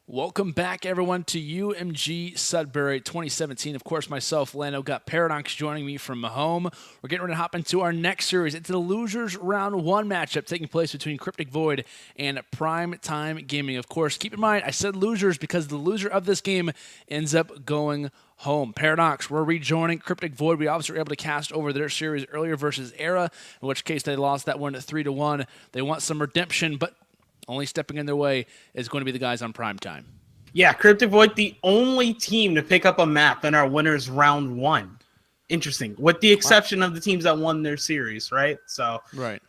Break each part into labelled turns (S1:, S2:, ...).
S1: Welcome back, everyone, to UMG Sudbury 2017. Of course, myself, Lando, got Paradox joining me from home. We're getting ready to hop into our next series. It's the Losers Round 1 matchup taking place between Cryptic Void and PrimeTime Gaming. Of course, keep in mind, I said losers because the loser of this game ends up going home. Paradox, we're rejoining Cryptic Void. We obviously were able to cast over their series earlier versus Era, in which case they lost that one 3-1. They want some redemption, but only stepping in their way is going to be the guys on PrimeTime.
S2: Yeah, Cryptic Void, the only team to pick up a map in our winners round 1. Interesting. With the exception of the teams that won their series, right? So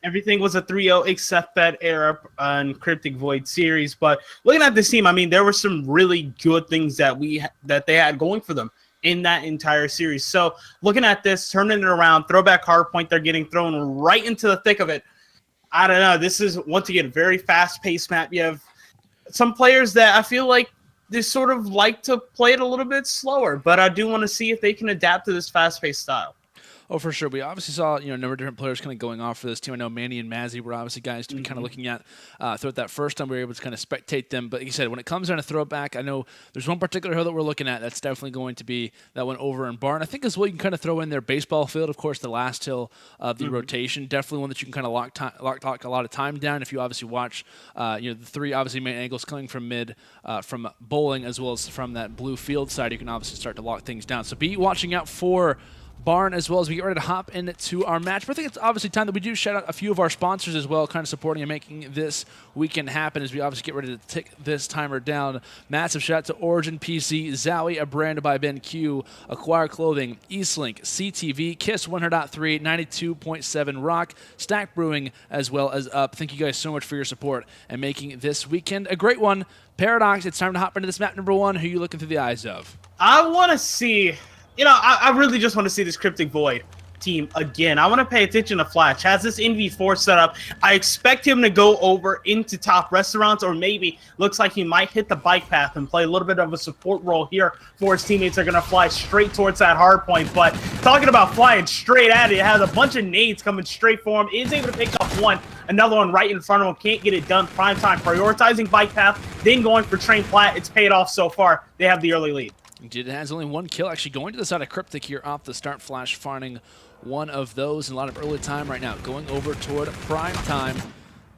S2: everything was a 3-0 except that Era and Cryptic Void series. But looking at this team, I mean, there were some really good things that they had going for them in that entire series. So looking at this, turning it around, throwback hardpoint, they're getting thrown right into the thick of it. I don't know. This is, once again, a very fast-paced map. You have some players that I feel like they sort of like to play it a little bit slower, but I do want to see if they can adapt to this fast-paced style.
S1: Oh, for sure. We obviously saw, a number of different players kind of going off for this team. I know Manny and Mazzy were obviously guys to be kind of looking at throughout that first time we were able to kind of spectate them. But like you said, when it comes down to throwback, I know there's one particular hill that we're looking at that's definitely going to be that one over in Barn. I think as well you can kind of throw in their baseball field, of course, the last hill of the rotation. Definitely one that you can kind of lock a lot of time down if you obviously watch, the three obviously main angles coming from mid, from bowling, as well as from that blue field side. You can obviously start to lock things down. So be watching out for Barn as well as we get ready to hop into our match. But I think it's obviously time that we do shout out a few of our sponsors as well, kind of supporting and making this weekend happen as we obviously get ready to tick this timer down. Massive shout out to Origin PC, Zowie, a brand by Ben Q, Acquire Clothing, Eastlink, CTV, Kiss 100.3, 92.7 Rock, Stack Brewing, as well as Up. Thank you guys so much for your support and making this weekend a great one. Paradox, it's time to hop into this map number 1. Who are you looking through the eyes of?
S2: I want to see... I really just want to see this Cryptic Void team again. I want to pay attention to Flash. Has this NV4 set up. I expect him to go over into top restaurants, or maybe looks like he might hit the bike path and play a little bit of a support role here for his teammates. Are going to fly straight towards that hard point. But talking about flying straight at it, has a bunch of nades coming straight for him. Is able to pick up one. Another one right in front of him. Can't get it done. PrimeTime prioritizing bike path, then going for train plat. It's paid off so far. They have the early lead.
S1: Indeed, it has only one kill actually going to the side of Cryptic here off the start. Flash finding one of those, and a lot of early time right now going over toward PrimeTime.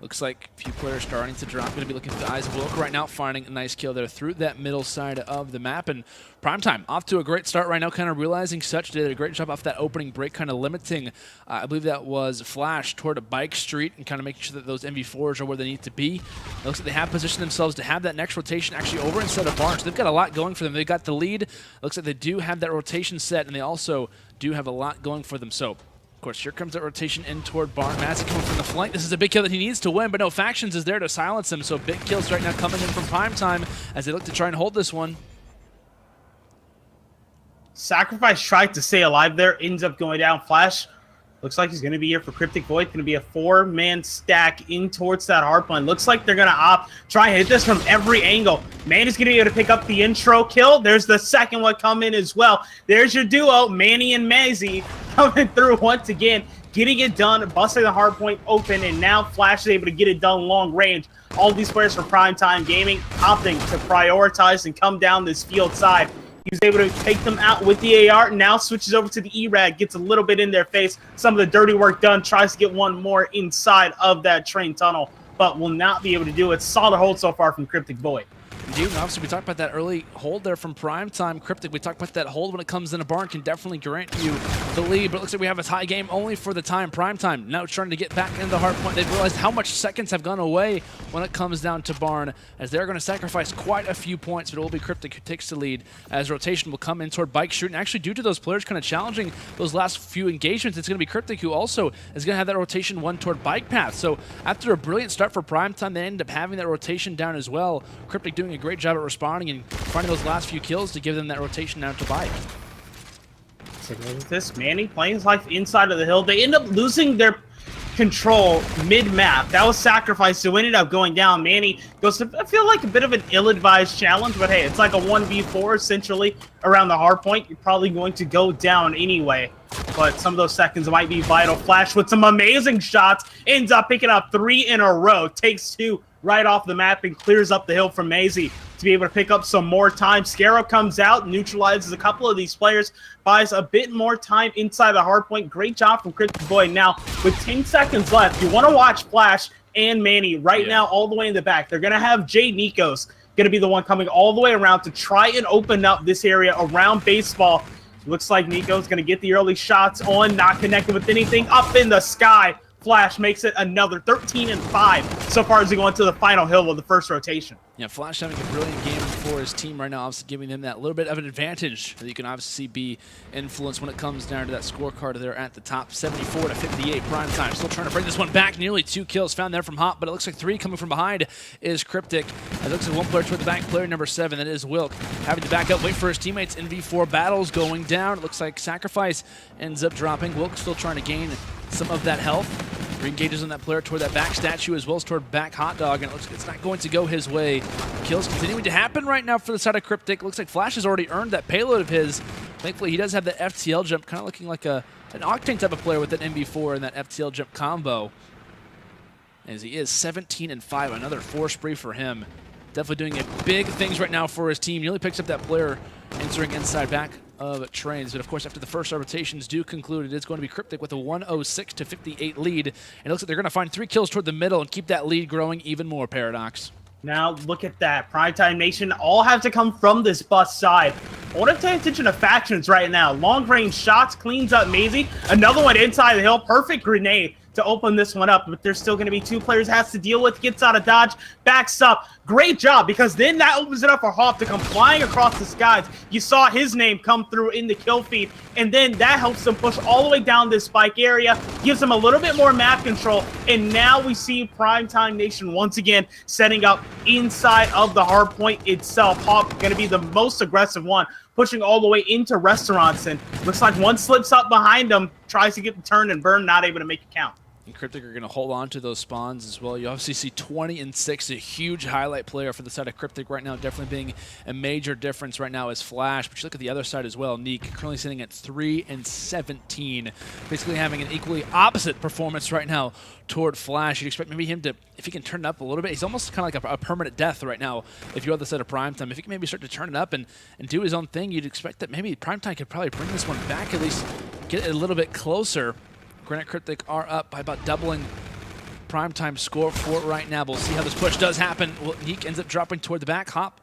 S1: Looks like a few players starting to drop. Going to be looking for the eyes of Wilk right now, finding a nice kill there through that middle side of the map. And PrimeTime off to a great start right now, kind of realizing such. Did a great job off that opening break, kind of limiting, I believe that was Flash toward a bike street and kind of making sure that those MV4s are where they need to be. It looks like they have positioned themselves to have that next rotation actually over instead of Barn. So they've got a lot going for them. They got the lead. Looks like they do have that rotation set, and they also do have a lot going for them. So of course, here comes that rotation in toward Barn. Mazzy coming from the flank. This is a big kill that he needs to win, but no, Factions is there to silence him. So big kills right now coming in from PrimeTime as they look to try and hold this one.
S2: Sacrifice tried to stay alive there, ends up going down. Flash looks like he's going to be here for Cryptic Void. Going to be a 4-man stack in towards that hardpoint. Looks like they're going to opt, try and hit this from every angle. Man is going to be able to pick up the intro kill. There's the second one coming as well. There's your duo, Manny and Mazzy, coming through once again, getting it done, busting the hardpoint open, and now Flash is able to get it done long range. All these players for PrimeTime Gaming opting to prioritize and come down this field side. He was able to take them out with the AR, now switches over to the ERAD, gets a little bit in their face. Some of the dirty work done, tries to get one more inside of that train tunnel, but will not be able to do it. Solid hold so far from Cryptic Void.
S1: Indeed, and obviously we talked about that early hold there from PrimeTime. Cryptic, we talked about that hold when it comes in a Barn can definitely grant you the lead, but it looks like we have a tie game only for the time. PrimeTime now trying to get back into the hard point. They've realized how much seconds have gone away when it comes down to Barn, as they're going to sacrifice quite a few points, but it will be Cryptic who takes the lead as rotation will come in toward bike shoot. And actually, due to those players kind of challenging those last few engagements, it's going to be Cryptic who also is going to have that rotation one toward bike path. So after a brilliant start for PrimeTime, they end up having that rotation down as well. Cryptic doing a great job at responding and finding those last few kills to give them that rotation down to bike.
S2: Take a look at this. Manny playing his life inside of the hill. They end up losing their control mid-map. That was sacrificed, so ended up going down. Manny goes to, I feel like, a bit of an ill-advised challenge, but hey, it's like a 1v4 essentially around the hard point. You're probably going to go down anyway, but some of those seconds might be vital. Flash with some amazing shots, ends up picking up 3 in a row, takes 2 right off the map and clears up the hill from Maisie to be able to pick up some more time. Scarab comes out, neutralizes a couple of these players, buys a bit more time inside the hard point. Great job from Cryptic Void. Now, with 10 seconds left, you want to watch Flash and Manny right now all the way in the back. They're going to have Jay Nikos going to be the one coming all the way around to try and open up this area around baseball. Looks like Nico's going to get the early shots on, not connected with anything. Up in the sky, Flash makes it another 13-5 so far as they go into the final hill of the first rotation.
S1: Yeah, Flash having a brilliant game for his team right now, obviously giving them that little bit of an advantage that you can obviously be influenced when it comes down to that scorecard there at the top. 74-58 PrimeTime. Still trying to bring this one back. Nearly 2 kills found there from Hop, but it looks like 3 coming from behind is Cryptic. It looks like 1 player toward the back, player number 7, that is Wilk. Having to back up, wait for his teammates. In V4 battles going down. It looks like Sacrifice ends up dropping. Wilk still trying to gain some of that health. Re-engages on that player toward that back statue as well as toward back hot dog, and it looks like it's not going to go his way. Kills continuing to happen right now for the side of Cryptic. Looks like Flash has already earned that payload of his. Thankfully, he does have that FTL jump, kind of looking like an Octane type of player with that MB4 and that FTL jump combo. As he is 17-5, another 4 spree for him. Definitely doing big things right now for his team. Nearly picks up that player entering inside back of trains, but of course after the first rotations do conclude, it is going to be Cryptic with a 106-58 lead, and it looks like they're going to find 3 kills toward the middle and keep that lead growing even more, Paradox.
S2: Now look at that. PrimeTime Nation all have to come from this bus side. I want to pay attention to factions right now. Long range shots, cleans up Maisie. Another one inside the hill. Perfect grenade to open this one up, but there's still going to be 2 players has to deal with. Gets out of dodge, backs up. Great job, because then that opens it up for Hop to come flying across the skies. You saw his name come through in the kill feed, and then that helps them push all the way down this spike area, gives them a little bit more map control, and now we see PrimeTime Nation once again setting up inside of the hard point itself. Hop going to be the most aggressive one, pushing all the way into restaurants, and looks like one slips up behind him, tries to get the turn and burn, not able to make it count.
S1: And Cryptic are going to hold on to those spawns as well. You obviously see 20-6, a huge highlight player for the side of Cryptic right now, definitely being a major difference right now is Flash. But you look at the other side as well. Neek currently sitting at 3-17, basically having an equally opposite performance right now toward Flash. You'd expect maybe him to, if he can turn it up a little bit, he's almost kind of like a permanent death right now if you're on the side of PrimeTime. If he can maybe start to turn it up and do his own thing, you'd expect that maybe PrimeTime could probably bring this one back, at least get it a little bit closer. Granted, Cryptic are up by about doubling PrimeTime score for it right now. But we'll see how this push does happen. Well, Neek ends up dropping toward the back. Hop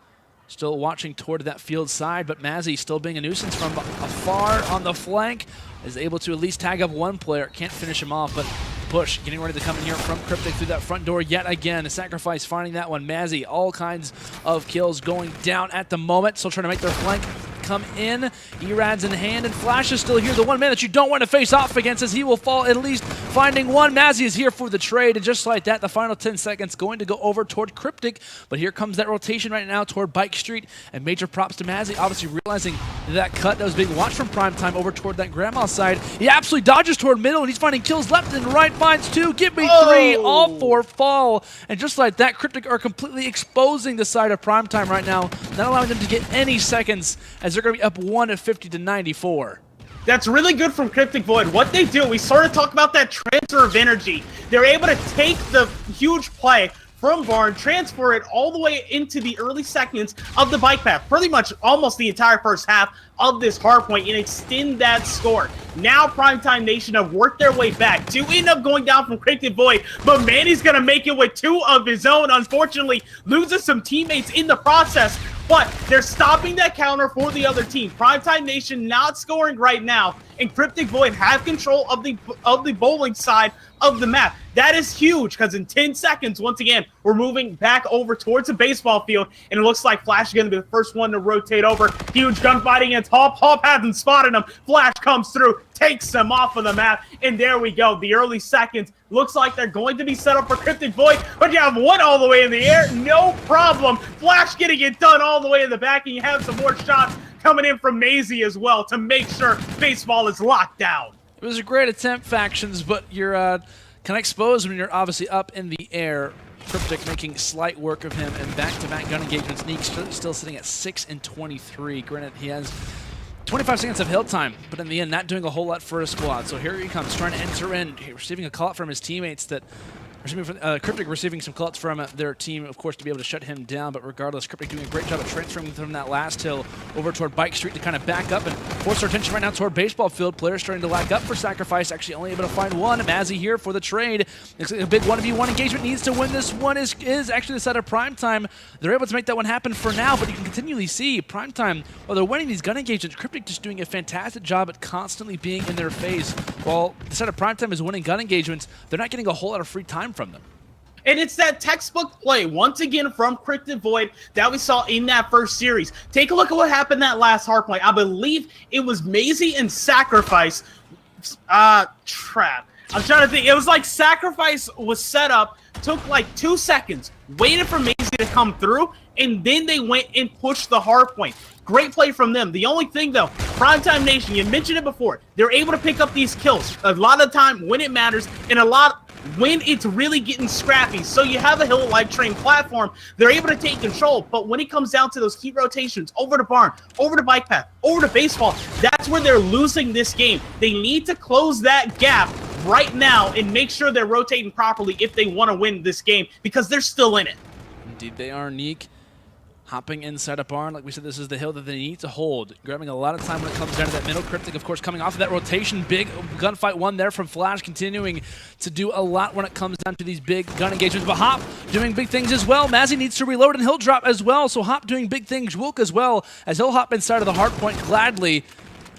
S1: still watching toward that field side, but Mazzy still being a nuisance from afar on the flank. Is able to at least tag up 1 player. Can't finish him off, but push getting ready to come in here from Cryptic through that front door yet again. A Sacrifice finding that one. Mazzy, all kinds of kills going down at the moment. Still trying to make their flank come in. Erad's in hand, and Flash is still here. The one man that you don't want to face off against, as he will fall at least finding 1. Mazzy is here for the trade, and just like that, the final 10 seconds going to go over toward Cryptic. But here comes that rotation right now toward Bike Street, and major props to Mazzy, obviously realizing that cut that was being watched from PrimeTime over toward that grandma side. He absolutely dodges toward middle, and he's finding kills left and right. Finds 2. Give me 3. All 4 fall, and just like that, Cryptic are completely exposing the side of PrimeTime right now, not allowing them to get any seconds, as they're going to be up 1-50-94.
S2: That's really good from Cryptic Void. What they do, we sort of talk about that transfer of energy. They're able to take the huge play from Barn, transfer it all the way into the early seconds of the bike path, pretty much almost the entire first half of this hard point, and extend that score. Now PrimeTime Nation have worked their way back to end up going down from Cryptic Void, but Manny's going to make it with 2 of his own. Unfortunately, loses some teammates in the process, but they're stopping that counter for the other team. PrimeTime Nation not scoring right now, and Cryptic Void have control of the bowling side of the map. That is huge, because in 10 seconds, once again, we're moving back over towards the baseball field, and it looks like Flash is going to be the first one to rotate over. Huge gunfighting against Hop. Hop hasn't spotted him. Flash comes through, takes him off of the map, and there we go. The early seconds looks like they're going to be set up for Cryptic Void, but you have 1 all the way in the air, no problem. Flash getting it done all the way in the back, and you have some more shots coming in from Maisie as well to make sure baseball is locked down.
S1: It was a great attempt, Factions, but you're kind of exposed when you're obviously up in the air. Cryptic making slight work of him, and back-to-back gun engagements. Neek still sitting at 6-23. Granted, he has 25 seconds of hill time, but in the end, not doing a whole lot for his squad. So here he comes, trying to enter in, receiving a call out from his teammates that Cryptic receiving some callouts from their team, of course, to be able to shut him down. But regardless, Cryptic doing a great job of transferring from that last hill over toward Bike Street to kind of back up and force our attention right now toward Baseball Field. Players starting to lag up for Sacrifice, actually only able to find one. Mazzy here for the trade. It's a big 1v1 engagement, needs to win this one. Is actually the side of PrimeTime. They're able to make that one happen for now, but you can continually see PrimeTime, while they're winning these gun engagements, Cryptic just doing a fantastic job at constantly being in their face. While the side of PrimeTime is winning gun engagements, they're not getting a whole lot of free time from them.
S2: And it's that textbook play, once again, from Cryptic Void that we saw in that first series. Take a look at what happened that last hard point. I believe it was Maisie and Sacrifice. Trap. I'm trying to think. It was like Sacrifice was set up, took like 2 seconds, waited for Maisie to come through, and then they went and pushed the hard point. Great play from them. The only thing, though, PrimeTime Nation, you mentioned it before, they're able to pick up these kills a lot of the time when it matters, and a lot when it's really getting scrappy. So you have a hill like train platform, they're able to take control, but when it comes down to those key rotations over the barn, over the bike path, over the baseball, that's where they're losing this game. They need to close that gap right now and make sure they're rotating properly if they want to win this game, because they're still in it.
S1: Indeed they are, Neek. Hopping inside a barn, like we said, this is the hill that they need to hold. Grabbing a lot of time when it comes down to that middle. Cryptic, of course, coming off of that rotation. Big gunfight one there from Flash, continuing to do a lot when it comes down to these big gun engagements. But Hop doing big things as well. Mazzy needs to reload and he'll drop as well. So Hop doing big things. Wilk as well, as he'll hop inside of the hard point gladly.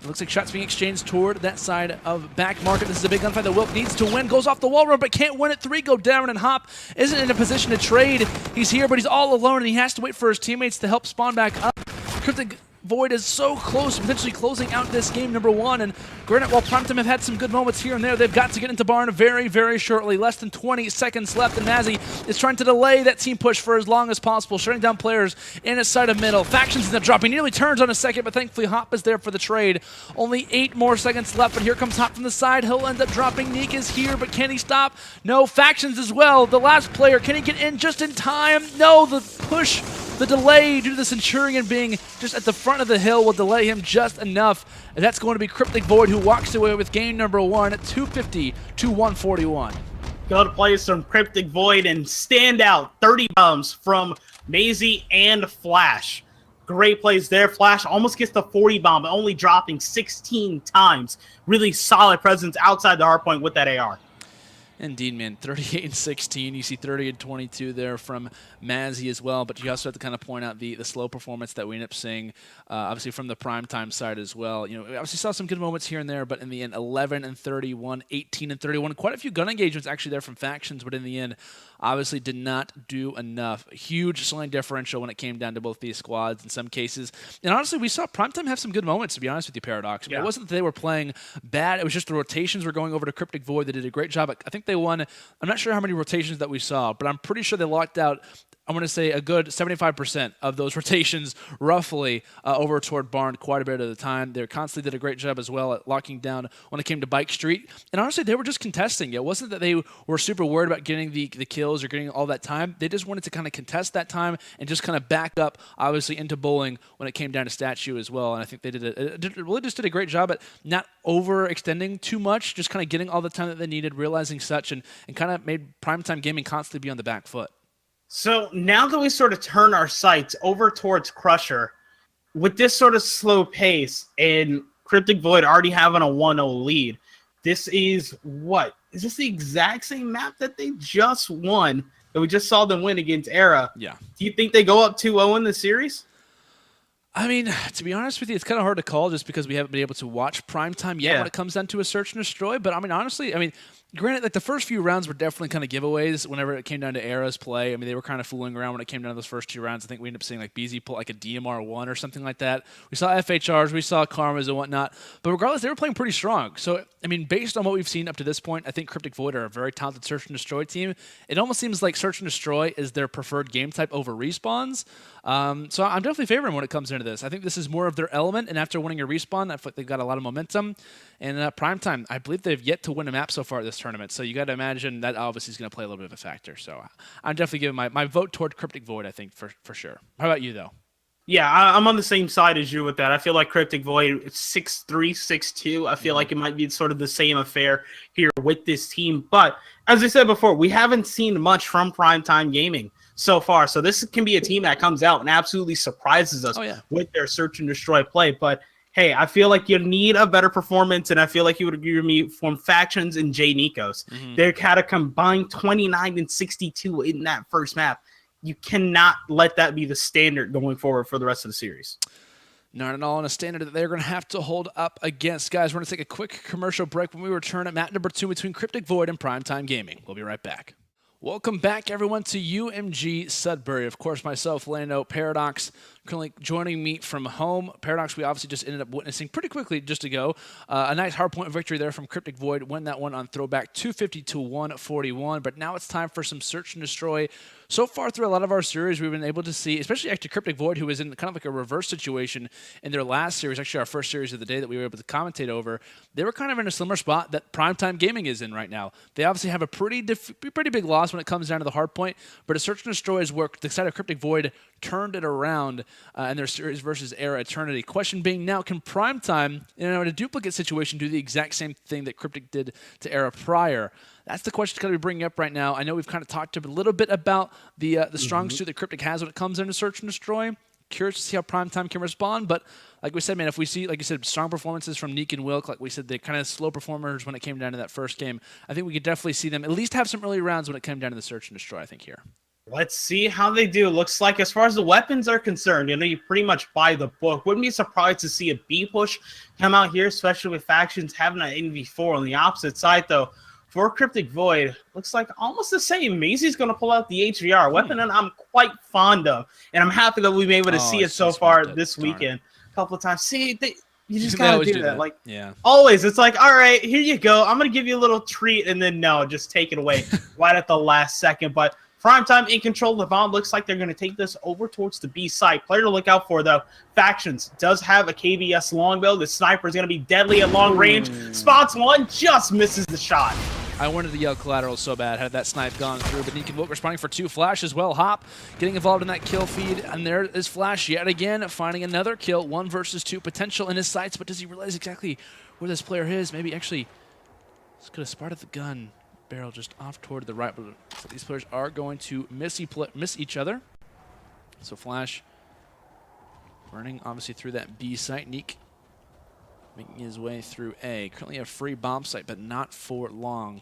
S1: It looks like shots being exchanged toward that side of back market. This is a big gunfight that Wilk needs to win. Goes off the wall run, but can't win it. 3 go down, and Hop isn't in a position to trade. He's here, but he's all alone, and he has to wait for his teammates to help spawn back up. Cryptic Void is so close to potentially closing out this game number 1. And granted, while PrimeTime have had some good moments here and there, they've got to get into barn very, very shortly. Less than 20 seconds left, and Mazzy is trying to delay that team push for as long as possible, shutting down players in his side of middle. Factions end up dropping. Nearly turns on a second, but thankfully Hop is there for the trade. Only 8 more seconds left, but here comes Hop from the side. He'll end up dropping. Neek is here, but can he stop? No. Factions as well. The last player, can he get in just in time? No, the push, the delay due to the Centurion being just at the front of the hill will delay him just enough. And that's going to be Cryptic Void, who walks away with game number 1 at 250 to 141.
S2: Go to play some Cryptic Void and stand out 30 bombs from Maisie and Flash. Great plays there. Flash almost gets the 40 bomb, but only dropping 16 times. Really solid presence outside the hard point with that AR.
S1: Indeed, man. 38 and 16. You see 30 and 22 there from Mazzy as well. But you also have to kind of point out the slow performance that we end up seeing, obviously from the PrimeTime side as well. You know, we obviously saw some good moments here and there, but in the end, 11 and 31, 18 and 31. Quite a few gun engagements actually there from Factions, but in the end, obviously did not do enough. Huge scoring differential when it came down to both these squads in some cases. And honestly, we saw PrimeTime have some good moments, to be honest with you, Paradox. I mean, It wasn't that they were playing bad. It was just the rotations were going over to Cryptic Void. They did a great job. I think they won. I'm not sure how many rotations that we saw, but I'm pretty sure they locked out, I'm going to say, a good 75% of those rotations roughly over toward barn quite a bit of the time. They constantly did a great job as well at locking down when it came to Bike Street. And honestly, they were just contesting. It wasn't that they were super worried about getting the kills or getting all that time. They just wanted to kind of contest that time and just kind of back up, obviously, into bowling when it came down to Statue as well. And I think they really just did a great job at not overextending too much, just kind of getting all the time that they needed, realizing such, and kind of made PrimeTime Gaming constantly be on the back foot.
S2: So now that we sort of turn our sights over towards Crusher, with this sort of slow pace and Cryptic Void already having a 1-0 lead, this is what? Is this the exact same map that they just won, that we just saw them win against Era?
S1: Yeah.
S2: Do you think they go up 2-0 in the series?
S1: I mean, to be honest with you, it's kind of hard to call just because we haven't been able to watch PrimeTime yet when it comes down to a search and destroy. But I mean, honestly, granted, like the first few rounds were definitely kind of giveaways whenever it came down to Era's play. I mean, they were kind of fooling around when it came down to those first 2 rounds. I think we ended up seeing like BZ pull like a DMR1 or something like that. We saw FHRs, we saw Karmas and whatnot. But regardless, they were playing pretty strong. So, I mean, based on what we've seen up to this point, I think Cryptic Void are a very talented search and destroy team. It almost seems like search and destroy is their preferred game type over respawns. So I'm definitely favoring when it comes into this. I think this is more of their element, and after winning a respawn, I feel like they've got a lot of momentum. And PrimeTime, I believe they've yet to win a map so far at this tournament, so you got to imagine that obviously is going to play a little bit of a factor. So I'm definitely giving my vote toward Cryptic Void, I think, for sure. How about you, though?
S2: Yeah, I'm on the same side as you with that. I feel like Cryptic Void 6'3", 6'2". I feel like it might be sort of the same affair here with this team. But as I said before, we haven't seen much from PrimeTime Gaming so far. So this can be a team that comes out and absolutely surprises us with their search and destroy play. But hey, I feel like you need a better performance, and I feel like you would agree with me from Factions and J Nikos. They had a combined 29 and 62 in that first map. You cannot let that be the standard going forward for the rest of the series.
S1: Not at all, in a standard that they're going to have to hold up against. Guys, we're going to take a quick commercial break. When we return at map number 2 between Cryptic Void and PrimeTime Gaming. We'll be right back. Welcome back, everyone, to UMG Sudbury. Of course, myself, Lando, Paradox, currently joining me from home. Paradox, we obviously just ended up witnessing pretty quickly just ago. A nice hardpoint victory there from Cryptic Void. Win that one on throwback 250 to 141. But now it's time for some search and destroy. So far through a lot of our series, we've been able to see, especially actually Cryptic Void, who was in kind of like a reverse situation in their last series, actually our first series of the day that we were able to commentate over. They were kind of in a similar spot that PrimeTime Gaming is in right now. They obviously have a pretty big loss when it comes down to the hard point, but a search and destroy is where the side of Cryptic Void turned it around in their series versus Era Eternity. Question being now, can PrimeTime, in a duplicate situation, do the exact same thing that Cryptic did to Era prior? That's the question that we're bringing up right now. I know we've kind of talked a little bit about the strong suit that Cryptic has when it comes into search and destroy. Curious to see how PrimeTime can respond, but like we said, man, if we see, like you said, strong performances from Neek and Wilk, like we said, they're kind of slow performers when it came down to that first game. I think we could definitely see them at least have some early rounds when it came down to the search and destroy, I think, here.
S2: Let's see how they do. Looks like as far as the weapons are concerned, you pretty much buy the book. Wouldn't be surprised to see a B push come out here, especially with Factions having an NV4 on the opposite side, though. For Cryptic Void, looks like almost the same. Mazy's going to pull out the HVR weapon, and I'm quite fond of. And I'm happy that we've been able to see it so far this weekend a couple of times. See, you just got to do that. Like, always, it's like, all right, here you go. I'm going to give you a little treat, and then, no, just take it away right at the last second. But PrimeTime in control of the bomb. Looks like they're going to take this over towards the B site. Player to look out for, though. Factions does have a KBS longbow. The sniper is going to be deadly at long range. Spots one, just misses the shot.
S1: I wanted to yell collateral so bad had that snipe gone through, but Neek and Wilk responding for 2. Flash as well. Hop getting involved in that kill feed, and there is Flash yet again, finding another kill. 1 versus 2 potential in his sights, but does he realize exactly where this player is? Maybe actually could have spotted the gun barrel just off toward the right, but so these players are going to miss each other. So Flash burning obviously through that B site. Neek making his way through A. Currently a free bomb site, but not for long.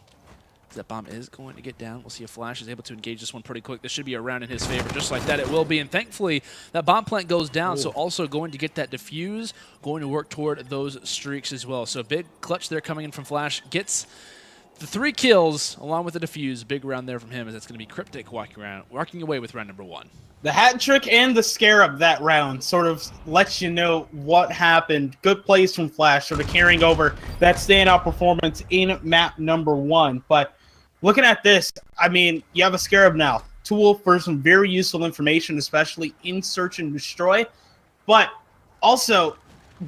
S1: That bomb is going to get down. We'll see if Flash is able to engage this one pretty quick. This should be a round in his favor. Just like that, it will be. And thankfully, that bomb plant goes down, so also going to get that defuse, going to work toward those streaks as well. So big clutch there coming in from Flash. Gets the 3 kills along with the defuse. Big round there from him, as that's going to be Cryptic walking away with round number 1.
S2: The hat trick and the scarab that round sort of lets you know what happened. Good plays from Flash, sort of carrying over that standout performance in map number 1. But looking at this, I mean, you have a scarab now. Tool for some very useful information, especially in search and destroy. But also,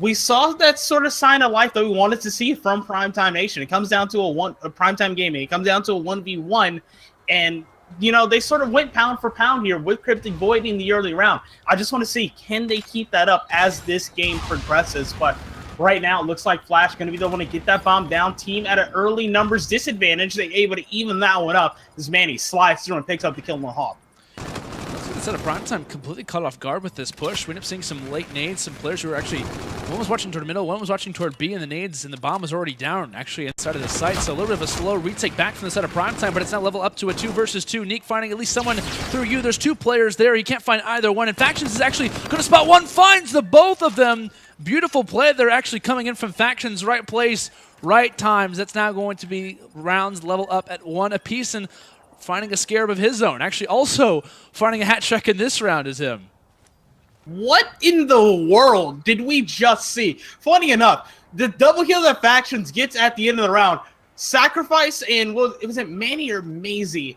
S2: we saw that sort of sign of life that we wanted to see from PrimeTime Nation. It comes down to a PrimeTime Gaming. It comes down to a 1v1, and they sort of went pound for pound here with Cryptic Void in the early round. I just want to see, can they keep that up as this game progresses? But right now, it looks like Flash going to be the one to get that bomb down. Team at an early numbers disadvantage. They're able to even that one up. This Manny slides through and picks up the kill on the Hawk.
S1: Instead of PrimeTime completely caught off guard with this push. We end up seeing some late nades, some players who were actually, one was watching toward the middle, one was watching toward B, and the nades, and the bomb was already down, actually, inside of the site. So a little bit of a slow retake back from the side of PrimeTime, but it's now level up to a 2 versus 2. Neek finding at least someone through you. There's 2 players there. You can't find either one. And Factions is actually going to spot one, finds the both of them. Beautiful play. They're actually coming in from Factions, right place, right times. That's now going to be rounds level up at 1 apiece, and finding a scarab of his own. Actually, also finding a hat trick in this round is him.
S2: What in the world did we just see? Funny enough, the double kill that Factions gets at the end of the round, sacrifice and was it Manny or Mazy?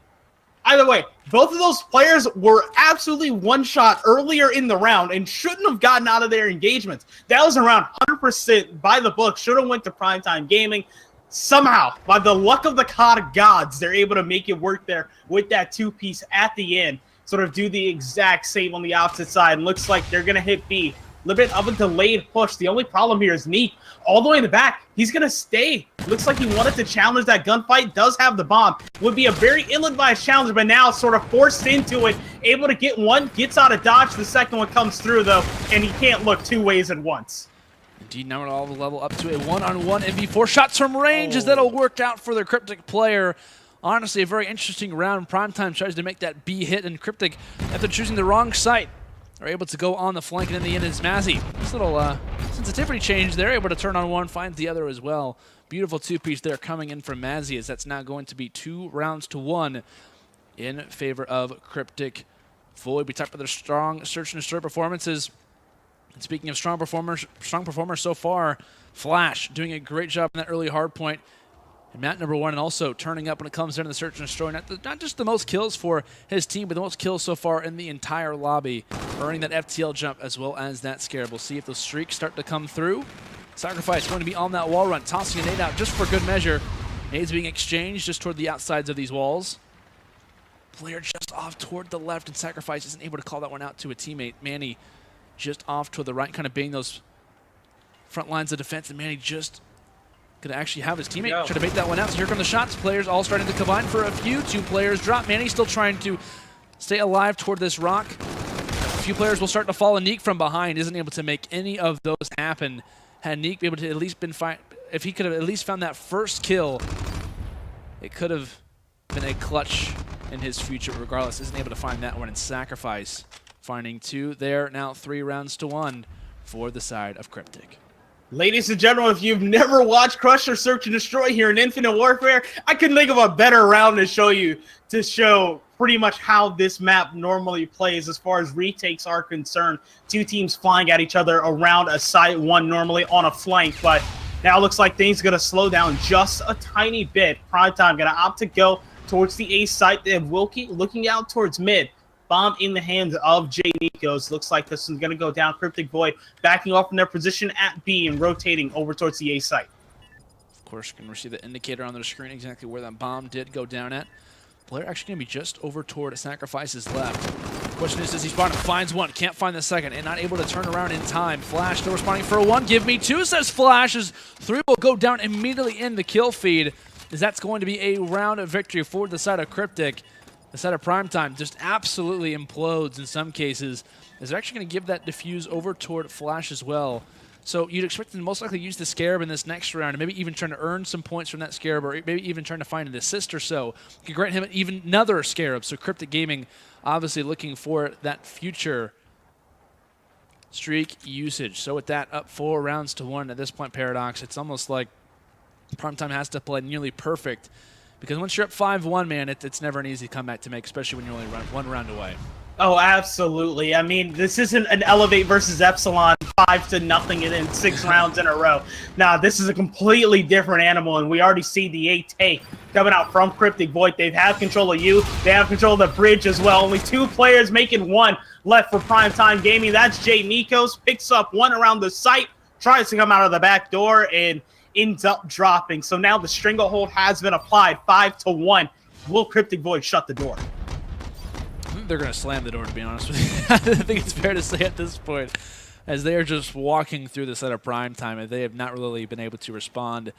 S2: Either way, both of those players were absolutely one-shot earlier in the round and shouldn't have gotten out of their engagements. That was around 100% by the book. Should have went to PrimeTime Gaming. Somehow, by the luck of the gods, they're able to make it work there with that 2-piece at the end. sort of do the exact same on the opposite side. And looks like they're going to hit B. A little bit of a delayed push. The only problem here is Neek all the way in the back. He's going to stay. Looks like he wanted to challenge that gunfight. Does have the bomb. Would be a very ill-advised challenger, but now sort of forced into it. Able to get one. Gets out of dodge. The second one comes through, though, and he can't look two ways at once.
S1: Indeed, now all the level up to a one-on-one MV4. Shots from range as that'll work out for the Cryptic player. Honestly, a very interesting round. PrimeTime tries to make that B hit, and Cryptic, after choosing the wrong site, are able to go on the flank, and in the end is Mazzy. This little sensitivity change there, able to turn on one, finds the other as well. Beautiful two-piece there coming in from Mazzy, as that's now going to be 2-1 in favor of Cryptic Void. We talked about their strong search and destroy performances. And speaking of strong performers so far, Flash doing a great job in that early hard point. And Matt #1, and also turning up when it comes down to the search and destroy. Not just the most kills for his team, but the most kills so far in the entire lobby. Earning that FTL jump as well as that scare. We'll see if those streaks start to come through. Sacrifice going to be on that wall run, tossing a nade out just for good measure. Nades being exchanged just toward the outsides of these walls. Player just off toward the left, and Sacrifice isn't able to call that one out to a teammate. Manny just off to the right, kind of being those front lines of defense, and Manny just gonna actually have his teammate try to bait that one out. So here come the shots. Players all starting to combine for a few. Two players drop. Manny still trying to stay alive toward this rock. A few players will start to fall, and Neek from behind isn't able to make any of those happen. Had Neek been able to at least if he could have at least found that first kill, it could have been a clutch in his future. Regardless, isn't able to find that one, and Sacrifice finding two there. Now 3-1 for the side of Cryptic.
S2: Ladies and gentlemen, if you've never watched Crusher Search and Destroy here in Infinite Warfare, I couldn't think of a better round to show you, to show pretty much how this map normally plays as far as retakes are concerned. Two teams flying at each other around a site, one normally on a flank, but now it looks like things are going to slow down just a tiny bit. PrimeTime going to opt to go towards the A site, and Wilkie looking out towards mid. Bomb in the hands of J. Nikos. Looks like this is going to go down. Cryptic Void backing off from their position at B and rotating over towards the A site.
S1: Of course, you can receive the indicator on their screen exactly where that bomb did go down at. Player actually going to be just over toward Sacrifice's left. Question is, does he spawn? Finds one, can't find the second, and not able to turn around in time. Flash still responding for a one. Give me two, says Flash. As three will go down immediately in the kill feed, as that's going to be a round of victory for the side of Cryptic. The side of PrimeTime just absolutely implodes in some cases, as they're actually going to give that diffuse over toward Flash as well. So you'd expect them to most likely use the Scarab in this next round, and maybe even trying to earn some points from that Scarab, or maybe even trying to find an assist or so. Could grant him even another Scarab. So Cryptic Gaming obviously looking for that future streak usage. So with that up 4-1 at this point, Paradox, it's almost like PrimeTime has to play nearly perfect. Because once you're up 5-1, man, it's never an easy comeback to make, especially when you're only one round away.
S2: Oh, absolutely. I mean, this isn't an Elevate versus Epsilon 5-0 and then 6 rounds in a row. Now, this is a completely different animal, and we already see the 8 take coming out from Cryptic Void. They have control of you. They have control of the bridge as well. Only 2 players making one left for PrimeTime Gaming. That's J. Nikos. Picks up one around the site, tries to come out of the back door, and ends up dropping. So now the stranglehold has been applied, 5-1. Will Cryptic Void shut the door?
S1: I think they're going to slam the door, to be honest with you. I think it's fair to say at this point, as they are just walking through the set of PrimeTime, and they have not really been able to respond.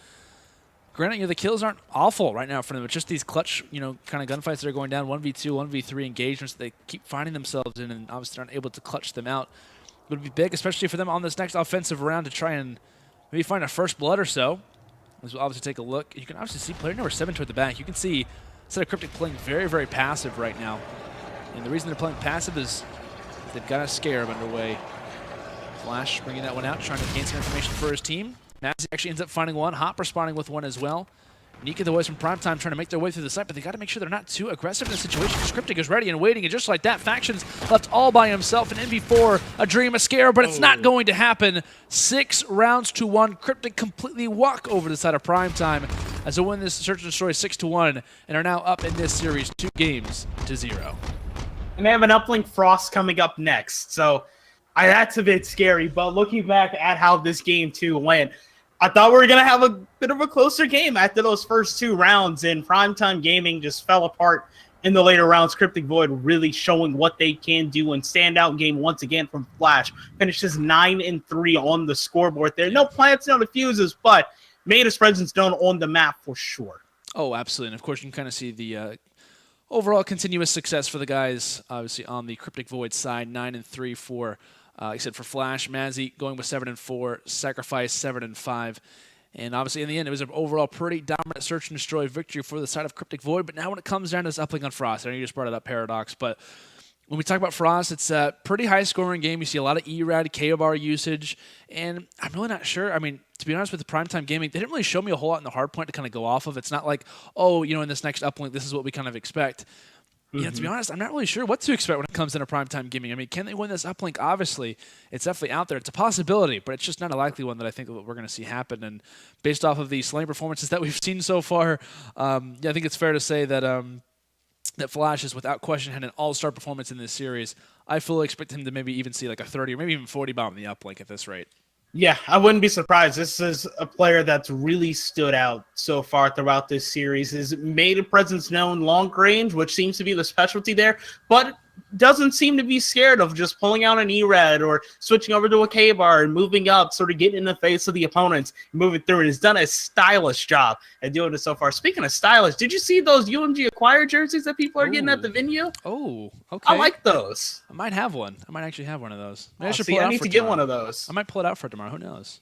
S1: Granted, the kills aren't awful right now for them. It's just these clutch, kind of gunfights that are going down, 1v2, 1v3 engagements that they keep finding themselves in, and obviously aren't able to clutch them out. It would be big, especially for them on this next offensive round, to try and maybe find a first blood or so. As we'll obviously take a look. You can obviously see player number 7 toward the back. You can see instead of Cryptic playing very, very passive right now. And the reason they're playing passive is they've got a Scarab underway. Flash bringing that one out, trying to gain some information for his team. Mazzy actually ends up finding one. Hop responding with one as well. Nika, the boys from PrimeTime, trying to make their way through the site, but they got to make sure they're not too aggressive in this situation, because Cryptic is ready and waiting, and just like that, Factions left all by himself. An MV4, a dream, a scare, but it's not going to happen. 6-1. Cryptic completely walk over the side of PrimeTime as they win this search and destroy 6-1, and are now up in this series 2-0.
S2: And they have an uplink Frost coming up next, so that's a bit scary. But looking back at how this game 2 went, I thought we were going to have a bit of a closer game after those first 2 rounds, and PrimeTime Gaming just fell apart in the later rounds. Cryptic Void really showing what they can do and standout game once again from Flash. Finishes 9-3 on the scoreboard there. No plants, no diffuses, but made his presence known on the map for sure.
S1: Oh, absolutely. And of course, you can kind of see the overall continuous success for the guys, obviously, on the Cryptic Void side. 9-3 for, like I said, for Flash. Mazzy going with 7-4. Sacrifice 7-5. And obviously, in the end, it was an overall pretty dominant search and destroy victory for the side of Cryptic Void. But now when it comes down to this uplink on Frost, I know you just brought it up, Paradox, but when we talk about Frost, it's a pretty high-scoring game. You see a lot of ERAD, KO bar usage, and I'm really not sure. I mean, to be honest with the PrimeTime Gaming, they didn't really show me a whole lot in the hardpoint to kind of go off of. It's not like, oh, in this next uplink, this is what we kind of expect. To be honest, I'm not really sure what to expect when it comes into PrimeTime Gaming. I mean, can they win this uplink? Obviously, it's definitely out there. It's a possibility, but it's just not a likely one that I think that we're going to see happen. And based off of the Slaying performances that we've seen so far, I think it's fair to say that that Flash is without question had an all-star performance in this series. I fully expect him to maybe even see like a 30 or maybe even 40 bomb in the uplink at this rate.
S2: Yeah, I wouldn't be surprised. This is a player that's really stood out so far throughout this series. Has made a presence known long range, which seems to be the specialty there, but doesn't seem to be scared of just pulling out an E-Red or switching over to a K-bar and moving up, sort of getting in the face of the opponents, moving through, and has done a stylish job at doing it so far. Speaking of stylish, did you see those UMG acquired jerseys that people are getting at the venue?
S1: Oh, okay.
S2: I like those.
S1: I might have one. I might actually have one of those. Maybe I should
S2: see,
S1: pull it
S2: I
S1: out
S2: need
S1: for
S2: to get
S1: tomorrow.
S2: one of those.
S1: I might pull it out for tomorrow. Who knows?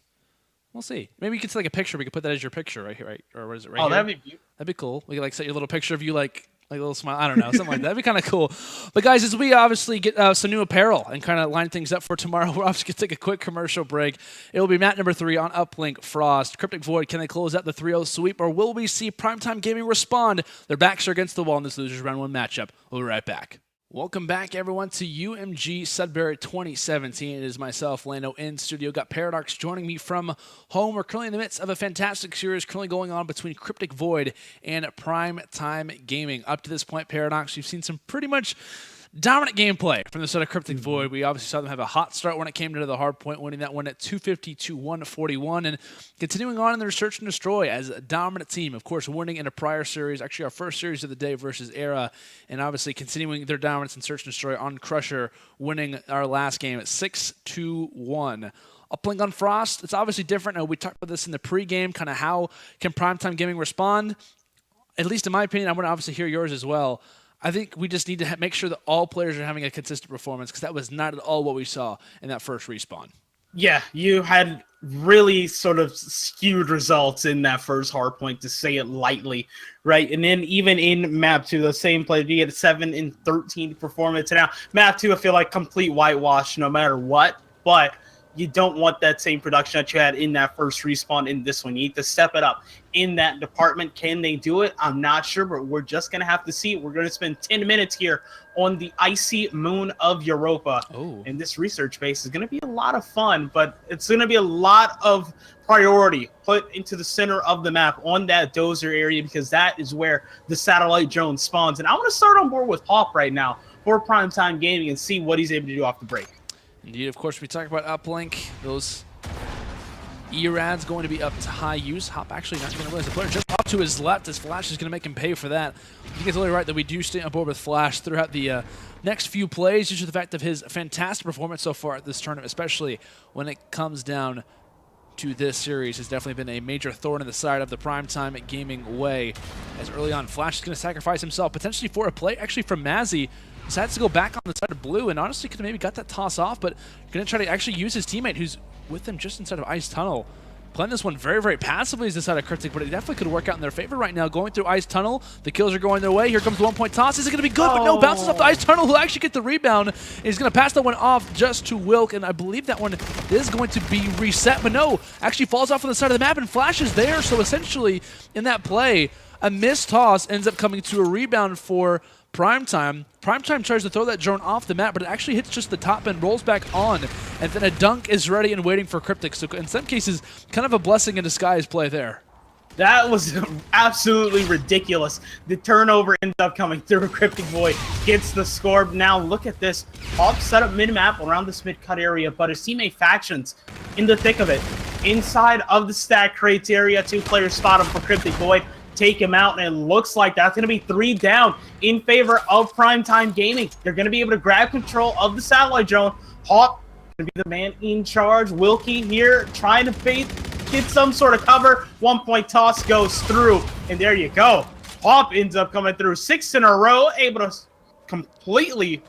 S1: We'll see. Maybe you could take a picture. We could put that as your picture right here, right? Or what is it, right here?
S2: That'd be beautiful.
S1: That'd be cool. We could like set your little picture of you like a little smile. I don't know, something like that. That'd be kind of cool. But guys, as we obviously get some new apparel and kind of line things up for tomorrow, we're obviously going to take a quick commercial break. It will be map number 3 on Uplink Frost. Cryptic Void, can they close out the 3-0 sweep, or will we see PrimeTime Gaming respond? Their backs are against the wall in this losers round 1 matchup. We'll be right back. Welcome back, everyone, to UMG Sudbury 2017. It is myself, Lando, in studio. Got Paradox joining me from home. We're currently in the midst of a fantastic series currently going on between Cryptic Void and PrimeTime Gaming. Up to this point, Paradox, you've seen some pretty much dominant gameplay from the side of Cryptic Void. We obviously saw them have a hot start when it came to the hard point, winning that one at 250 to 141, and continuing on in their search and destroy as a dominant team. Of course, winning in a prior series, actually our first series of the day versus Era, and obviously continuing their dominance in search and destroy on Crusher, winning our last game at 6-1. Uplink on Frost, it's obviously different. We talked about this in the pregame, kind of how can PrimeTime Gaming respond. At least in my opinion, I want to obviously hear yours as well. I think we just need to make sure that all players are having a consistent performance, because that was not at all what we saw in that first respawn. Yeah,
S2: you had really sort of skewed results in that first hardpoint, to say it lightly, right? And then even in map 2, the same play, you get 7-13 performance. And now map 2, I feel like complete whitewash no matter what, but you don't want that same production that you had in that first respawn in this one. You need to step it up in that department. Can they do it? I'm not sure, but we're just going to have to see. We're going to spend 10 minutes here on the icy moon of Europa.
S1: Oh.
S2: And this research base is going to be a lot of fun, but it's going to be a lot of priority put into the center of the map on that dozer area, because that is where the satellite drone spawns. And I want to start on board with Hop right now for PrimeTime Gaming and see what he's able to do off the break.
S1: Indeed, of course, we talk about uplink. Those ERADs going to be up to high use. Hop actually not going to realize the player just up to his left, as Flash is going to make him pay for that. I think it's totally right that we do stay on board with Flash throughout the next few plays, due to the fact of his fantastic performance so far at this tournament, especially when it comes down to this series. Has definitely been a major thorn in the side of the PrimeTime Gaming way, as early on Flash is going to sacrifice himself potentially for a play actually from Mazzy. Decides to go back on the side of blue, and honestly could have maybe got that toss off, but going to try to actually use his teammate who's with him just inside of Ice Tunnel. Playing this one very, very passively is the side of Cryptic, but it definitely could work out in their favor right now. Going through Ice Tunnel, the kills are going their way. Here comes the 1-point toss. Is it going to be good? But no, bounces off the Ice Tunnel. He'll actually get the rebound. He's going to pass that one off just to Wilk, and I believe that one is going to be reset, but no, actually falls off on the side of the map, and Flash is there. So essentially, in that play, a missed toss ends up coming to a rebound for PrimeTime. PrimeTime tries to throw that drone off the map, but it actually hits just the top and rolls back on, and then a dunk is ready and waiting for Cryptic. So in some cases, kind of a blessing in disguise play there.
S2: That was absolutely ridiculous. The turnover ends up coming through. Cryptic Void gets the score. Now look at this. Hop set up mid-map around this mid-cut area, but his teammate Factions in the thick of it. Inside of the stack crates area, 2 players spot him for Cryptic Void. take him out, and it looks like that's going to be 3 down in favor of PrimeTime Gaming. They're going to be able to grab control of the satellite drone. Hawk going to be the man in charge. Wilkie here trying to get some sort of cover. 1-point toss goes through, and there you go. Hop ends up coming through 6 in a row, able to completely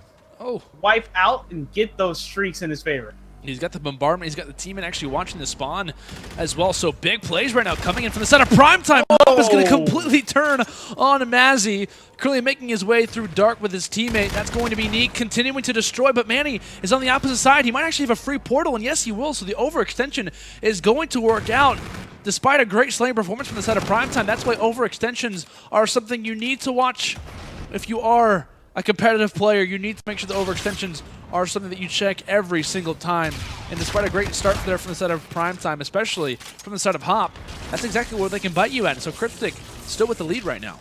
S2: wipe out and get those streaks in his favor.
S1: He's got the bombardment. He's got the teammate actually watching the spawn as well. So big plays right now coming in from the side of PrimeTime. Hop is going to completely turn on Mazzy. Currently making his way through dark with his teammate. That's going to be Neek continuing to destroy, but Manny is on the opposite side. He might actually have a free portal, and yes, he will. So the overextension is going to work out. Despite a great slaying performance from the side of PrimeTime, that's why overextensions are something you need to watch if you are a competitive player. You need to make sure the overextensions are something that you check every single time. And despite a great start there from the side of PrimeTime, especially from the side of Hop, that's exactly where they can bite you at. So Cryptic still with the lead right now.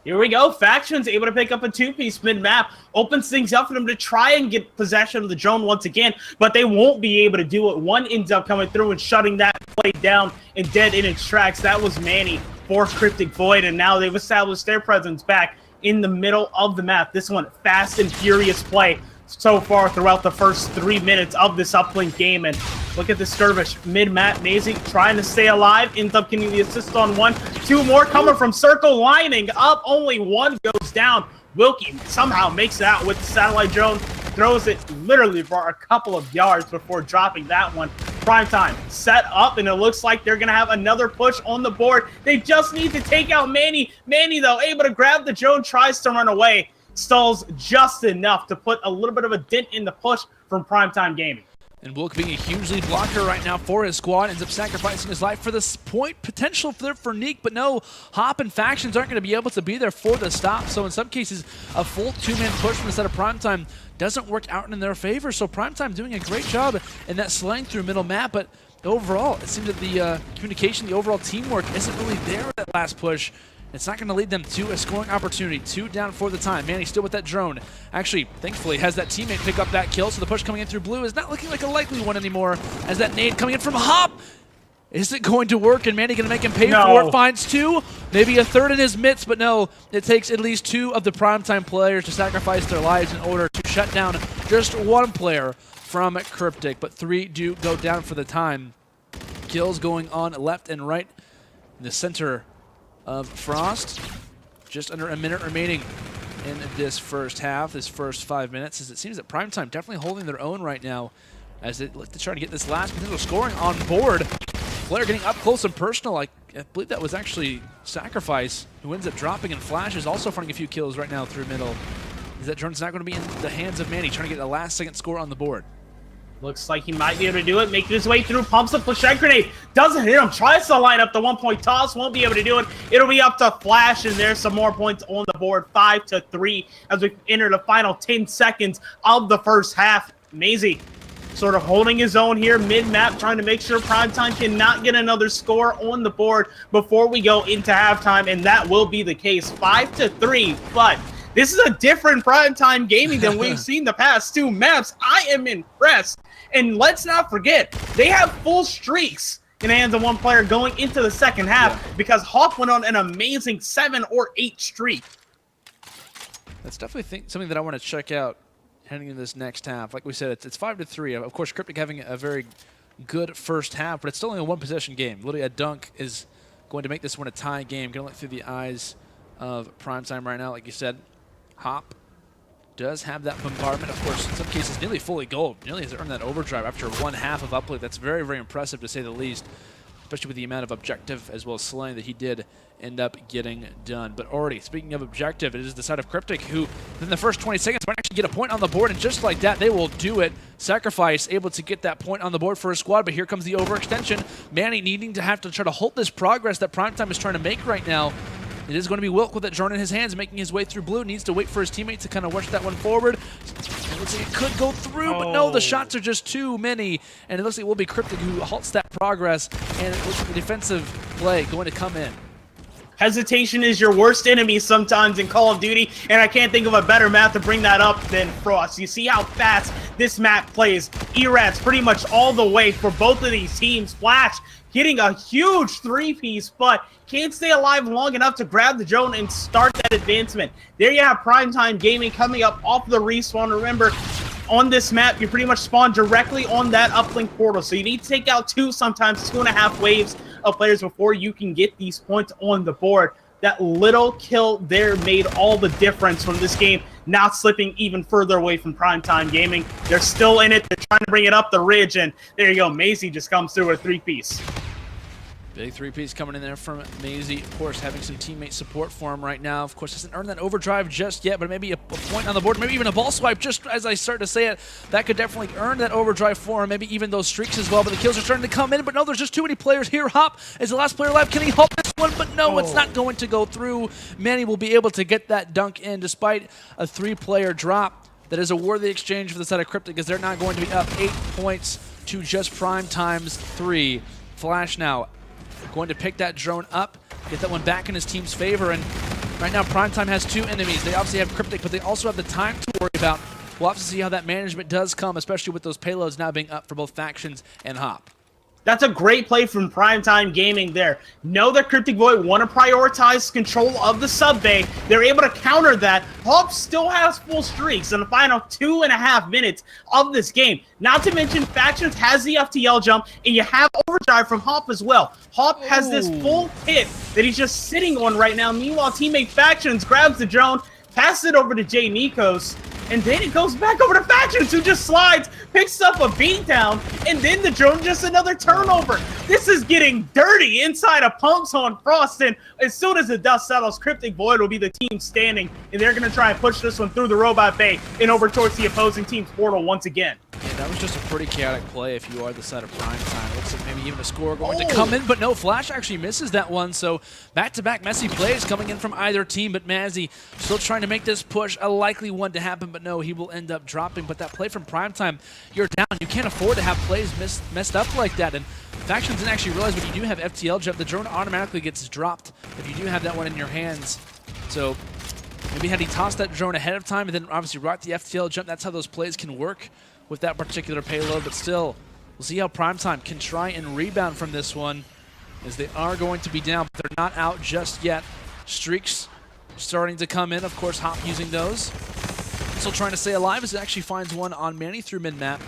S2: Here we go. Faction's able to pick up a 2-piece mid-map. Opens things up for them to try and get possession of the drone once again, but they won't be able to do it. One ends up coming through and shutting that play down and dead in its tracks. That was Manny for Cryptic Void, and now they've established their presence back in the middle of the map. This one, fast and furious play so far throughout the first 3 minutes of this uplink game. And look at the skirmish mid-map. Mazzy trying to stay alive, ends up getting the assist on 1. 2 more coming from circle, lining up. Only 1 goes down. Wilkie somehow makes it out with the satellite drone, throws it literally for a couple of yards before dropping that one. PrimeTime set up, and it looks like they're going to have another push on the board. They just need to take out Manny. Manny, though, able to grab the drone, tries to run away. Stalls just enough to put a little bit of a dent in the push from PrimeTime Gaming.
S1: And Wilk being a huge lead blocker right now for his squad, ends up sacrificing his life for this point potential for Neek, but no, Hop and Factions aren't going to be able to be there for the stop. So in some cases, a full 2-man push from the side of PrimeTime doesn't work out in their favor. So PrimeTime doing a great job in that slaying through middle map, but overall, it seems that the communication, the overall teamwork isn't really there at that last push. It's not going to lead them to a scoring opportunity. 2 down for the time. Manny still with that drone. Actually, thankfully, has that teammate pick up that kill, so the push coming in through blue is not looking like a likely one anymore, as that nade coming in from Hop. Is it going to work, and Manny going to make him pay for it? Finds 2, maybe a 3rd in his mitts, but no, it takes at least 2 of the PrimeTime players to sacrifice their lives in order to shut down just 1 player from Cryptic, but 3 do go down for the time. Kills going on left and right in the center of Frost. Just under a minute remaining in this first half, this first 5 minutes, as it seems that PrimeTime definitely holding their own right now as they look to try to get this last potential scoring on board. Player getting up close and personal. I believe that was actually Sacrifice, who ends up dropping, and Flash is also finding a few kills right now through middle. Is that drone's not going to be in the hands of Manny, trying to get a last-second score on the board.
S2: Looks like he might be able to do it, making his way through, pumps up Flashette Grenade, doesn't hit him, tries to line up the 1-point toss, won't be able to do it. It'll be up to Flash, and there's some more points on the board, 5-3, as we enter the final 10 seconds of the first half. Mazzy sort of holding his own here mid-map, trying to make sure PrimeTime cannot get another score on the board before we go into halftime, and that will be the case, 5-3, but this is a different PrimeTime Gaming than we've seen the past 2 maps. I am impressed. And let's not forget, they have full streaks in the hands of 1 player going into the second half because Hawk went on an amazing 7 or 8 streak.
S1: That's definitely something that I want to check out heading into this next half. Like we said, it's 5-3. Of course, Cryptic having a very good first half, but it's still only a 1-possession game. Literally, a dunk is going to make this one a tie game. Going to look through the eyes of PrimeTime right now, like you said. Hop does have that bombardment. Of course, in some cases, nearly fully gold. Nearly has earned that overdrive after 1 half of uplink. That's very, very impressive to say the least, especially with the amount of objective as well as slaying that he did end up getting done. But already, speaking of objective, it is the side of Cryptic who, in the first 20 seconds, might actually get a point on the board, and just like that, they will do it. Sacrifice able to get that point on the board for his squad, but here comes the overextension. Manny needing to have to try to halt this progress that PrimeTime is trying to make right now. It is going to be Wilk with that drone in his hands, making his way through blue. Needs to wait for his teammate to kind of rush that one forward. It looks like it could go through, but no, the shots are just too many. And it looks like it will be Cryptic who halts that progress, and it looks like the defensive play going to come in.
S2: Hesitation is your worst enemy sometimes in Call of Duty, and I can't think of a better map to bring that up than Frost. You see how fast this map plays. Erats pretty much all the way for both of these teams. Flash getting a huge three-piece, but can't stay alive long enough to grab the drone and start that advancement. There you have PrimeTime Gaming coming up off the respawn. Remember, on this map, you pretty much spawn directly on that uplink portal, so you need to take out sometimes 2.5 waves of players before you can get these points on the board. That little kill there made all the difference from this game not slipping even further away from PrimeTime Gaming. They're still in it. They're trying to bring it up the ridge, and there you go. Maisie just comes through with a three-piece.
S1: Big three-piece coming in there from Maisie. Of course, having some teammate support for him right now. Of course, hasn't earned that overdrive just yet, but maybe a point on the board, maybe even a ball swipe, just as I start to say it. That could definitely earn that overdrive for him, maybe even those streaks as well. But the kills are starting to come in, but no, there's just too many players here. Hop is the last player alive. Can he help this one? But no, it's not going to go through. Manny will be able to get that dunk in despite a 3-player drop. That is a worthy exchange for the side of Cryptic, because they're not going to be up 8 points to just PrimeTime's 3. Flash now going to pick that drone up, get that one back in his team's favor, and right now PrimeTime has 2 enemies. They obviously have Cryptic, but they also have the time to worry about. We'll have to see how that management does come, especially with those payloads now being up for both factions and Hop.
S2: That's a great play from PrimeTime Gaming there. Know that Cryptic Void want to prioritize control of the sub-bay. They're able to counter that. Hop still has full streaks in the final 2.5 minutes of this game. Not to mention, Factions has the FTL jump, and you have overdrive from Hop as well. Hop has this full hit that he's just sitting on right now. Meanwhile, teammate Factions grabs the drone, passes it over to Jay Nikos, and then it goes back over to Factions, who just slides, picks up a beatdown, and then the drone just another turnover. This is getting dirty inside of Pumps on Frost, and as soon as the dust settles, Cryptic Void will be the team standing, and they're going to try and push this one through the robot bay and over towards the opposing team's portal once again.
S1: Yeah, that was just a pretty chaotic play if you are the side of PrimeTime. Looks like maybe even a score going to come in, but no, Flash actually misses that one. So back-to-back messy plays coming in from either team, but Mazzy still trying to make this push a likely one to happen, but no, he will end up dropping. But that play from PrimeTime, you're down. You can't afford to have plays messed up like that. And Factions didn't actually realize when you do have FTL jump, the drone automatically gets dropped if you do have that one in your hands. So maybe had he tossed that drone ahead of time and then obviously rocked the FTL jump, that's how those plays can work with that particular payload. But still, we'll see how PrimeTime can try and rebound from this one, as they are going to be down, but they're not out just yet. Streaks starting to come in, of course, Hop using those. Still trying to stay alive as it actually finds one on Manny through mid-map.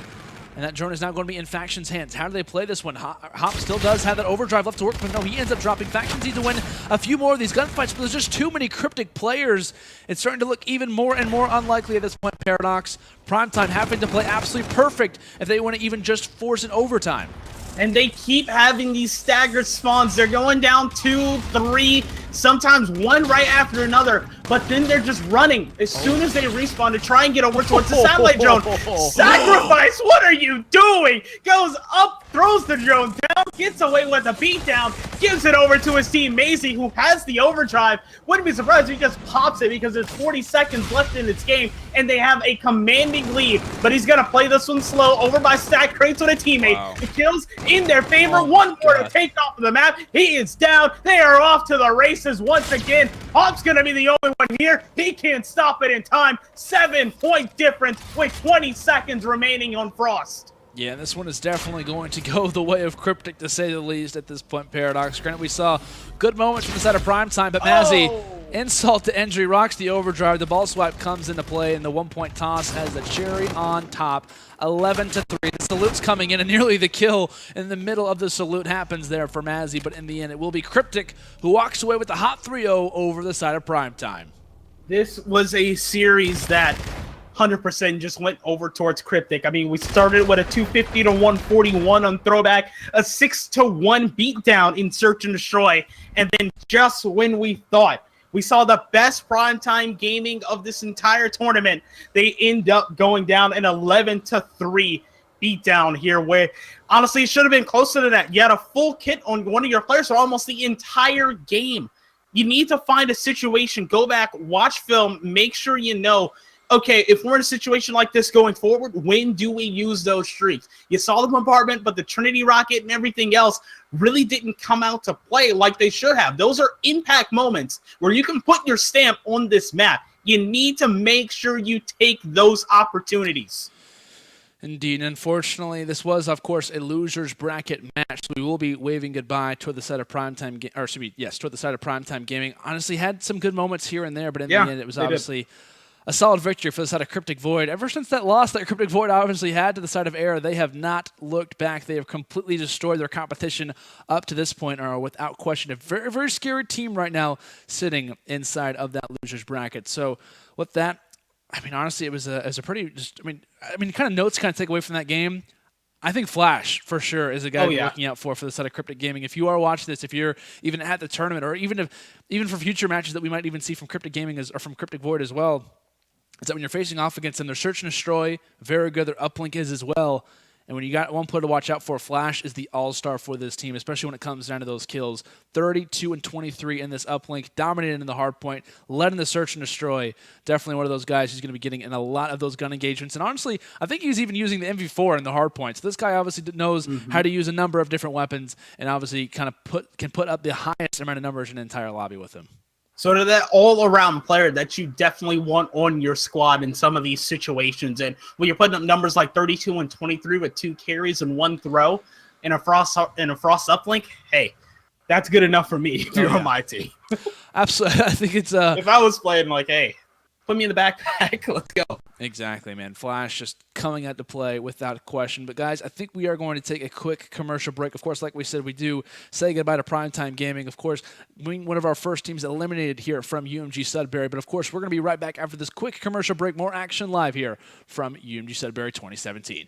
S1: And that drone is now going to be in Factions' hands. How do they play this one? Hop still does have that overdrive left to work, but no, he ends up dropping. Factions need to win a few more of these gunfights, but there's just too many Cryptic players. It's starting to look even more and more unlikely at this point, Paradox. PrimeTime having to play absolutely perfect if they want to even just force an overtime.
S2: And they keep having these staggered spawns. They're going down 2, 3, sometimes one right after another, but then they're just running as soon as they respawn to try and get over towards the satellite drone. Sacrifice, what are you doing? Goes up, throws the drone down, gets away with a beatdown, gives it over to his team, Maisie, who has the overdrive. Wouldn't be surprised if he just pops it because there's 40 seconds left in this game, and they have a commanding lead, but he's going to play this one slow over by Stack Crates with a teammate.
S1: Wow.
S2: The kills in their favor, one more to take off of the map. He is down. They are off to the races once again. Hop's going to be the only one here. He can't stop it in time. 7-point difference with 20 seconds remaining on Frost.
S1: Yeah, this one is definitely going to go the way of Cryptic, to say the least, at this point, Paradox. Granted, we saw good moments from the side of PrimeTime, but Mazzy, insult to injury, rocks the overdrive. The ball swipe comes into play, and the 1-point toss has the cherry on top. 11-3. The salute's coming in, and nearly the kill in the middle of the salute happens there for Mazzy, but in the end, it will be Cryptic who walks away with the hot 3-0 over the side of PrimeTime. This
S2: was a series that 100% just went over towards Cryptic. I mean, we started with a 250 to 141 on throwback, a 6-1 beatdown in Search and Destroy, and then just when we thought we saw the best PrimeTime Gaming of this entire tournament, they end up going down an 11-3 beatdown here, where honestly it should have been closer to that. You had a full kit on one of your players for almost the entire game. You need to find a situation, go back, watch film, make sure you know, okay, if we're in a situation like this going forward, when do we use those streaks? You saw the bombardment, but the Trinity rocket and everything else really didn't come out to play like they should have. Those are impact moments where you can put your stamp on this map. You need to make sure you take those opportunities.
S1: Indeed. Unfortunately, this was, of course, a losers bracket match. So we will be waving goodbye toward the side of PrimeTime, toward the side of PrimeTime Gaming. Honestly, had some good moments here and there, but in the end, it was obviously a solid victory for the side of Cryptic Void. Ever since that loss that Cryptic Void obviously had to the side of Air, they have not looked back. They have completely destroyed their competition up to this point, and are without question a very, very scary team right now sitting inside of that losers bracket. So with that, I mean, honestly, it was a pretty kind of notes kind of take away from that game. I think Flash, for sure, is a guy we're looking out for the side of Cryptic Gaming. If you are watching this, if you're even at the tournament, or even for future matches that we might even see from Cryptic Gaming or from Cryptic Void as well, is that when you're facing off against them, their search and destroy, very good. Their uplink is as well. And when you got one player to watch out for, Flash is the all-star for this team, especially when it comes down to those kills. 32 and 23 in this uplink, dominating in the hard point, led in the search and destroy. Definitely one of those guys who's going to be getting in a lot of those gun engagements. And honestly, I think he's even using the MV4 in the hard points. This guy obviously knows how to use a number of different weapons, and obviously kind of can put up the highest amount of numbers in an entire lobby with him.
S2: So to that all-around player that you definitely want on your squad in some of these situations, and when you're putting up numbers like 32 and 23 with 2 carries and 1 throw in a frost uplink, hey, that's good enough for me if you're on my team.
S1: Absolutely, I think it's
S2: if I was playing, like, hey, put me in the backpack, let's go.
S1: Exactly, man. Flash just coming out to play without question. But, guys, I think we are going to take a quick commercial break. Of course, like we said, we do say goodbye to PrimeTime Gaming. Of course, being one of our first teams eliminated here from UMG Sudbury. But, of course, we're going to be right back after this quick commercial break. More action live here from UMG Sudbury 2017.